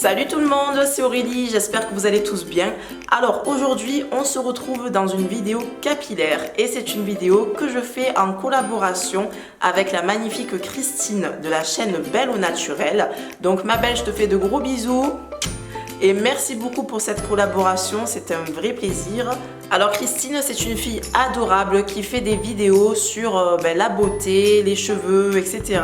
Salut tout le monde, c'est Aurélie, j'espère que vous allez tous bien. Alors aujourd'hui, on se retrouve dans une vidéo capillaire et c'est une vidéo que je fais en collaboration avec la magnifique Christine de la chaîne Belle au Naturel. Donc ma belle, je te fais de gros bisous. Et merci beaucoup pour cette collaboration, c'est un vrai plaisir. Alors Christine, c'est une fille adorable qui fait des vidéos sur la beauté, les cheveux, etc.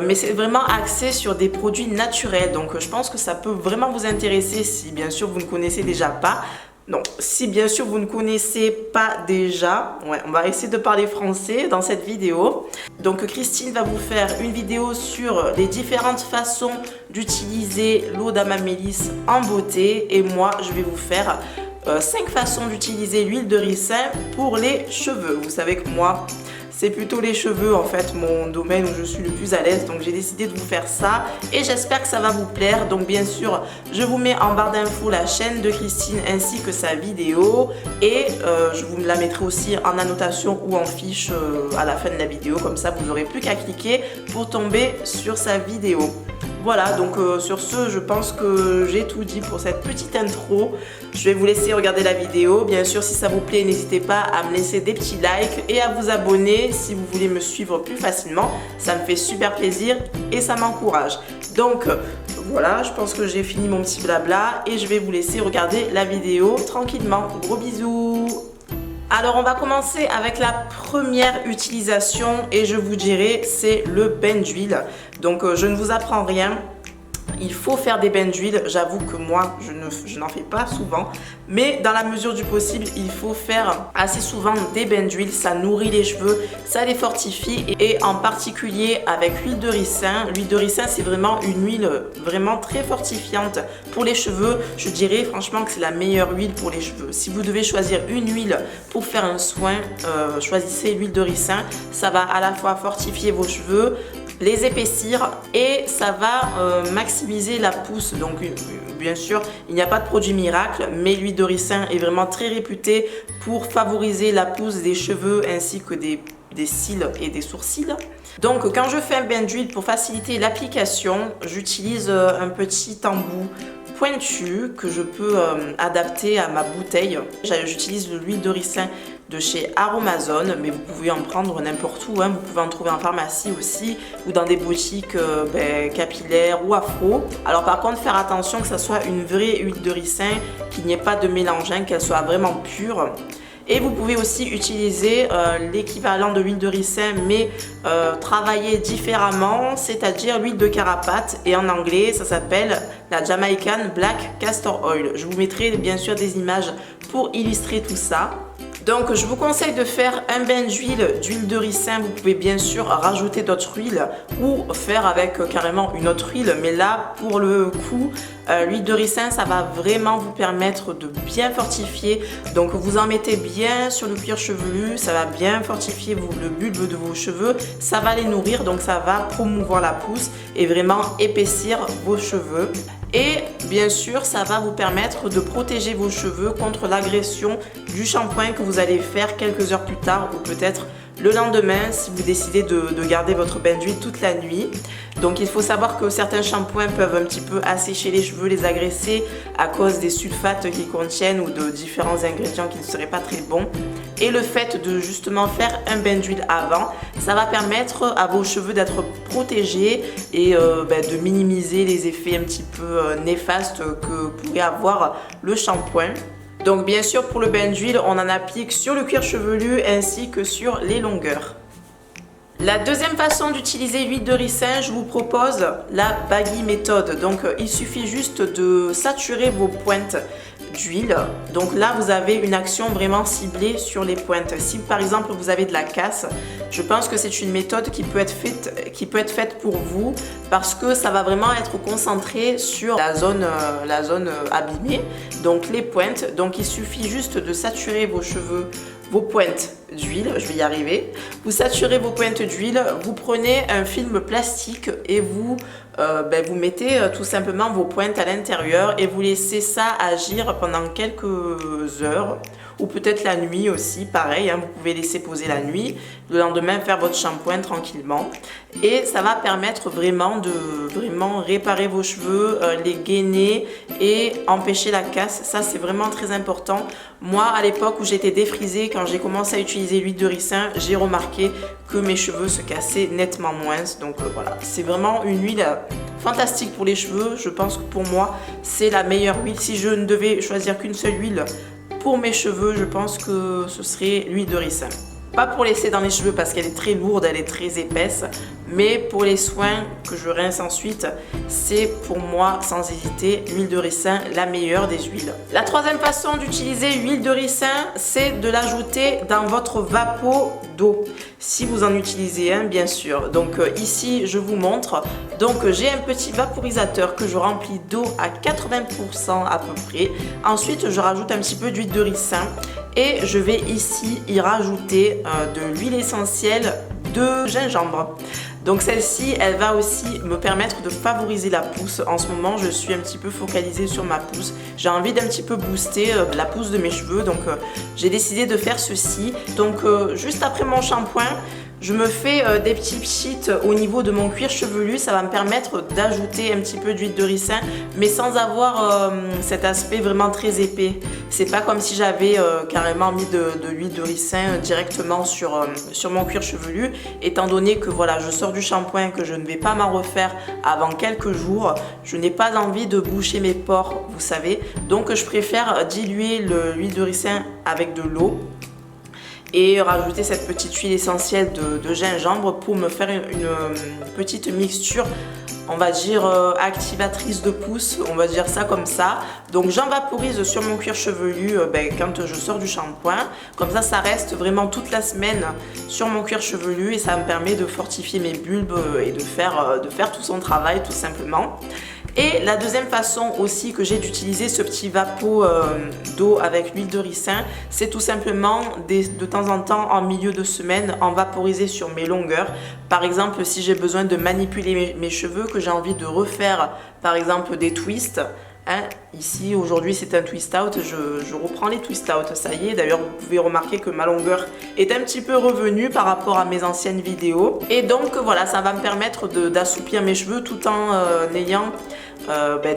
Mais c'est vraiment axé sur des produits naturels. Donc je pense que ça peut vraiment vous intéresser si bien sûr vous ne connaissez déjà pas. Non, si bien sûr vous ne connaissez pas déjà, on va essayer de parler français dans cette vidéo. Donc Christine va vous faire une vidéo sur les différentes façons d'utiliser l'eau d'Amamélis en beauté. Et moi, je vais vous faire 5 façons d'utiliser l'huile de ricin pour les cheveux. Vous savez que moi, c'est plutôt les cheveux en fait, mon domaine où je suis le plus à l'aise. Donc j'ai décidé de vous faire ça et j'espère que ça va vous plaire. Donc bien sûr, je vous mets en barre d'infos la chaîne de Christine ainsi que sa vidéo. Et je vous la mettrai aussi en annotation ou en fiche à la fin de la vidéo. Comme ça, vous n'aurez plus qu'à cliquer pour tomber sur sa vidéo. Voilà, donc sur ce, je pense que j'ai tout dit pour cette petite intro. Je vais vous laisser regarder la vidéo. Bien sûr, si ça vous plaît, n'hésitez pas à me laisser des petits likes et à vous abonner si vous voulez me suivre plus facilement. Ça me fait super plaisir et ça m'encourage. Donc voilà, je pense que j'ai fini mon petit blabla et je vais vous laisser regarder la vidéo tranquillement. Gros bisous! Alors on va commencer avec la première utilisation et je vous dirai c'est le bain d'huile. Donc je ne vous apprends rien. Il faut faire des bains d'huile, j'avoue que moi je n'en fais pas souvent, mais dans la mesure du possible il faut faire assez souvent des bains d'huile, ça nourrit les cheveux, ça les fortifie et en particulier avec l'huile de ricin. L'huile de ricin c'est vraiment une huile vraiment très fortifiante pour les cheveux, je dirais franchement que c'est la meilleure huile pour les cheveux. Si vous devez choisir une huile pour faire un soin, choisissez l'huile de ricin, ça va à la fois fortifier vos cheveux, les épaissir et ça va maximiser la pousse. Donc bien sûr il n'y a pas de produit miracle, mais l'huile de ricin est vraiment très réputée pour favoriser la pousse des cheveux ainsi que des cils et des sourcils. Donc quand je fais un bain d'huile pour faciliter l'application, j'utilise un petit embout pointu que je peux adapter à ma bouteille. J'utilise l'huile de ricin de chez Aromazone, mais vous pouvez en prendre n'importe où, vous pouvez en trouver en pharmacie aussi ou dans des boutiques capillaires ou afro. Alors par contre, faire attention que ça soit une vraie huile de ricin, qu'il n'y ait pas de mélange, qu'elle soit vraiment pure. Et vous pouvez aussi utiliser l'équivalent de l'huile de ricin mais travaillée différemment, c'est-à-dire l'huile de carapate et en anglais ça s'appelle la Jamaican Black Castor Oil. Je vous mettrai bien sûr des images pour illustrer tout ça. Donc je vous conseille de faire un bain d'huile de ricin. Vous pouvez bien sûr rajouter d'autres huiles ou faire avec carrément une autre huile, mais là pour le coup l'huile de ricin ça va vraiment vous permettre de bien fortifier. Donc vous en mettez bien sur le cuir chevelu, ça va bien fortifier le bulbe de vos cheveux, ça va les nourrir, donc ça va promouvoir la pousse et vraiment épaissir vos cheveux. Et bien sûr, ça va vous permettre de protéger vos cheveux contre l'agression du shampoing que vous allez faire quelques heures plus tard ou peut-être le lendemain si vous décidez de garder votre bain d'huile toute la nuit. Donc il faut savoir que certains shampoings peuvent un petit peu assécher les cheveux, les agresser à cause des sulfates qu'ils contiennent ou de différents ingrédients qui ne seraient pas très bons. Et le fait de justement faire un bain d'huile avant, ça va permettre à vos cheveux d'être protégés et de minimiser les effets un petit peu néfastes que pourrait avoir le shampoing. Donc bien sûr pour le bain d'huile, on en applique sur le cuir chevelu ainsi que sur les longueurs. La deuxième façon d'utiliser l'huile de ricin, je vous propose la baggy méthode. Donc il suffit juste de saturer vos pointes d'huile. Donc là vous avez une action vraiment ciblée sur les pointes. Si par exemple vous avez de la casse, je pense que c'est une méthode qui peut être faite pour vous parce que ça va vraiment être concentré sur la zone abîmée, donc les pointes. Donc il suffit juste de saturer vos cheveux, vos pointes d'huile, je vais y arriver. Vous saturez vos pointes d'huile, vous prenez un film plastique et vous mettez tout simplement vos pointes à l'intérieur et vous laissez ça agir pendant quelques heures ou peut-être la nuit aussi, pareil, hein, vous pouvez laisser poser la nuit, le lendemain faire votre shampoing tranquillement et ça va permettre vraiment de réparer vos cheveux, les gainer et empêcher la casse. Ça c'est vraiment très important. Moi à l'époque où j'étais défrisée, quand j'ai commencé à utiliser l'huile de ricin, j'ai remarqué que mes cheveux se cassaient nettement moins. Donc voilà, c'est vraiment une huile fantastique pour les cheveux. Je pense que pour moi c'est la meilleure huile. Si je ne devais choisir qu'une seule huile pour mes cheveux, je pense que ce serait l'huile de ricin. Pas pour laisser dans les cheveux parce qu'elle est très lourde, elle est très épaisse, mais pour les soins que je rince ensuite, c'est pour moi sans hésiter l'huile de ricin la meilleure des huiles. La troisième façon d'utiliser l'huile de ricin, c'est de l'ajouter dans votre vapeau d'eau. Si vous en utilisez un, bien sûr. Donc ici, je vous montre. Donc j'ai un petit vaporisateur que je remplis d'eau à 80% à peu près. Ensuite, je rajoute un petit peu d'huile de ricin. Et je vais ici y rajouter de l'huile essentielle de gingembre. Donc celle-ci, elle va aussi me permettre de favoriser la pousse. En ce moment, je suis un petit peu focalisée sur ma pousse. J'ai envie d'un petit peu booster la pousse de mes cheveux. Donc j'ai décidé de faire ceci. Donc juste après mon shampoing, je me fais des petits pchits au niveau de mon cuir chevelu. Ça va me permettre d'ajouter un petit peu d'huile de ricin, mais sans avoir cet aspect vraiment très épais. C'est pas comme si j'avais carrément mis de l'huile de ricin directement sur mon cuir chevelu. Étant donné que voilà, je sors du shampoing, que je ne vais pas m'en refaire avant quelques jours, je n'ai pas envie de boucher mes pores, vous savez. Donc je préfère diluer l'huile de ricin avec de l'eau et rajouter cette petite huile essentielle de gingembre pour me faire une petite mixture, on va dire activatrice de pousse, on va dire ça comme ça. Donc j'en vaporise sur mon cuir chevelu quand je sors du shampoing. Comme ça reste vraiment toute la semaine sur mon cuir chevelu et ça me permet de fortifier mes bulbes et de faire tout son travail tout simplement. Et la deuxième façon aussi que j'ai d'utiliser ce petit vapeau d'eau avec l'huile de ricin, c'est tout simplement de temps en temps en milieu de semaine en vaporiser sur mes longueurs. Par exemple, si j'ai besoin de manipuler mes cheveux, que j'ai envie de refaire par exemple des twists. Hein, ici aujourd'hui c'est un twist out, je reprends les twist out, ça y est. D'ailleurs vous pouvez remarquer que ma longueur est un petit peu revenue par rapport à mes anciennes vidéos. Et donc voilà, ça va me permettre d'assouplir mes cheveux tout en ayant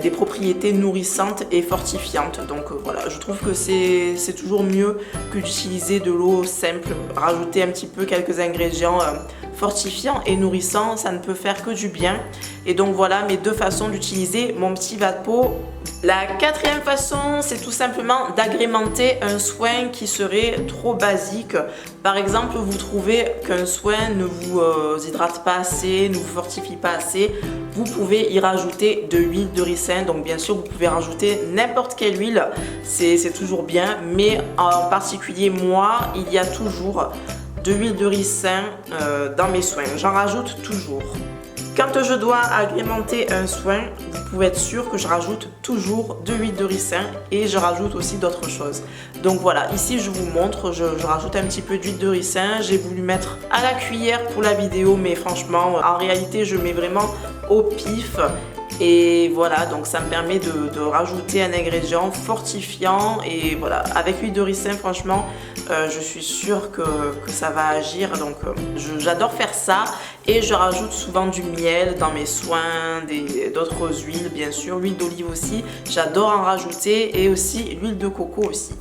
des propriétés nourrissantes et fortifiantes. Donc voilà, je trouve que c'est toujours mieux que d'utiliser de l'eau simple. Rajouter un petit peu quelques ingrédients fortifiants et nourrissants, ça ne peut faire que du bien. Et donc voilà mes deux façons d'utiliser mon petit vapeau. La quatrième façon, c'est tout simplement d'agrémenter un soin qui serait trop basique. Par exemple, vous trouvez qu'un soin ne vous hydrate pas assez, ne vous fortifie pas assez, vous pouvez y rajouter de l'huile de ricin. Donc bien sûr, vous pouvez rajouter n'importe quelle huile, c'est toujours bien. Mais en particulier moi, il y a toujours de l'huile de ricin dans mes soins. J'en rajoute toujours. Quand je dois agrémenter un soin, vous pouvez être sûr que je rajoute toujours de l'huile de ricin et je rajoute aussi d'autres choses. Donc voilà, ici je vous montre, je rajoute un petit peu d'huile de ricin. J'ai voulu mettre à la cuillère pour la vidéo, mais franchement, en réalité, je mets vraiment au pif. Et voilà, donc ça me permet de rajouter un ingrédient fortifiant. Et voilà, avec l'huile de ricin, franchement, je suis sûre que ça va agir. Donc j'adore faire ça. Et je rajoute souvent du miel dans mes soins, d'autres huiles bien sûr, l'huile d'olive aussi. J'adore en rajouter et aussi l'huile de coco aussi.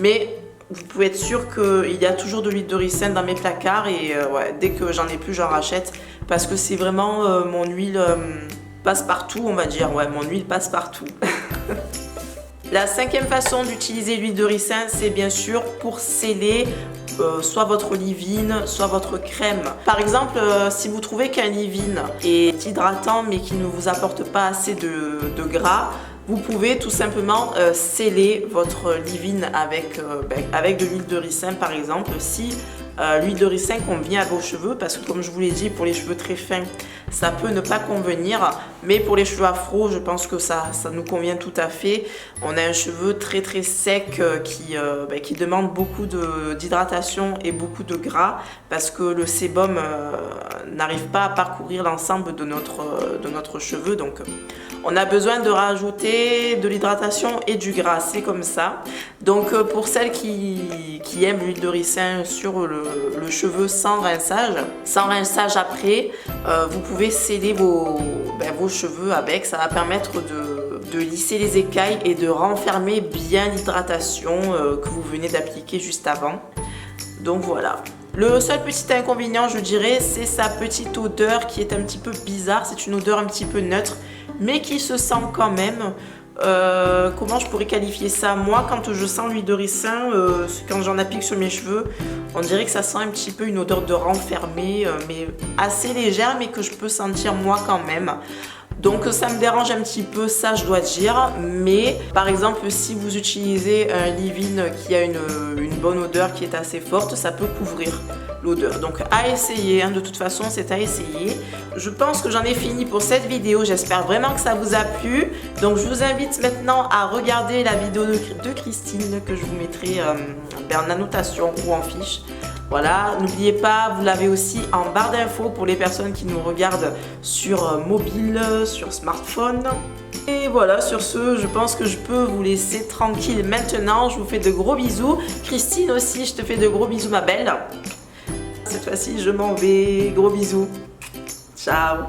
Mais vous pouvez être sûr qu'il y a toujours de l'huile de ricin dans mes placards. Et ouais, dès que j'en ai plus, j'en rachète. Parce que c'est vraiment mon huile... passe-partout, on va dire. Ouais, mon huile passe partout. La cinquième façon d'utiliser l'huile de ricin, c'est bien sûr pour sceller soit votre leave-in, soit votre crème. Par exemple, si vous trouvez qu'un leave-in est hydratant mais qui ne vous apporte pas assez de gras, vous pouvez tout simplement sceller votre leave-in avec de l'huile de ricin par exemple. Si l'huile de ricin convient à vos cheveux, parce que comme je vous l'ai dit, pour les cheveux très fins, ça peut ne pas convenir. Mais pour les cheveux afro, je pense que ça nous convient tout à fait. On a un cheveu très très sec qui demande beaucoup d'hydratation et beaucoup de gras parce que le sébum n'arrive pas à parcourir l'ensemble de notre cheveu. Donc on a besoin de rajouter de l'hydratation et du gras, c'est comme ça. Donc pour celles qui aiment l'huile de ricin sur le cheveu sans rinçage après, vous pouvez sceller vos cheveux avec. Ça va permettre de lisser les écailles et de renfermer bien l'hydratation que vous venez d'appliquer juste avant. Donc voilà. Le seul petit inconvénient, je dirais, c'est sa petite odeur qui est un petit peu bizarre. C'est une odeur un petit peu neutre, mais qui se sent quand même. Comment je pourrais qualifier ça? Moi, quand je sens l'huile de ricin, quand j'en applique sur mes cheveux, on dirait que ça sent un petit peu une odeur de renfermé, mais assez légère, mais que je peux sentir moi quand même. Donc ça me dérange un petit peu, ça je dois dire, mais par exemple si vous utilisez un leave-in qui a une bonne odeur qui est assez forte, ça peut couvrir l'odeur. Donc à essayer, hein, de toute façon c'est à essayer. Je pense que j'en ai fini pour cette vidéo, j'espère vraiment que ça vous a plu. Donc je vous invite maintenant à regarder la vidéo de Christine que je vous mettrai en annotation ou en fiche. Voilà, n'oubliez pas, vous l'avez aussi en barre d'infos pour les personnes qui nous regardent sur mobile, sur smartphone. Et voilà, sur ce, je pense que je peux vous laisser tranquille maintenant. Je vous fais de gros bisous. Christine aussi, je te fais de gros bisous ma belle. Cette fois-ci, je m'en vais. Gros bisous. Ciao.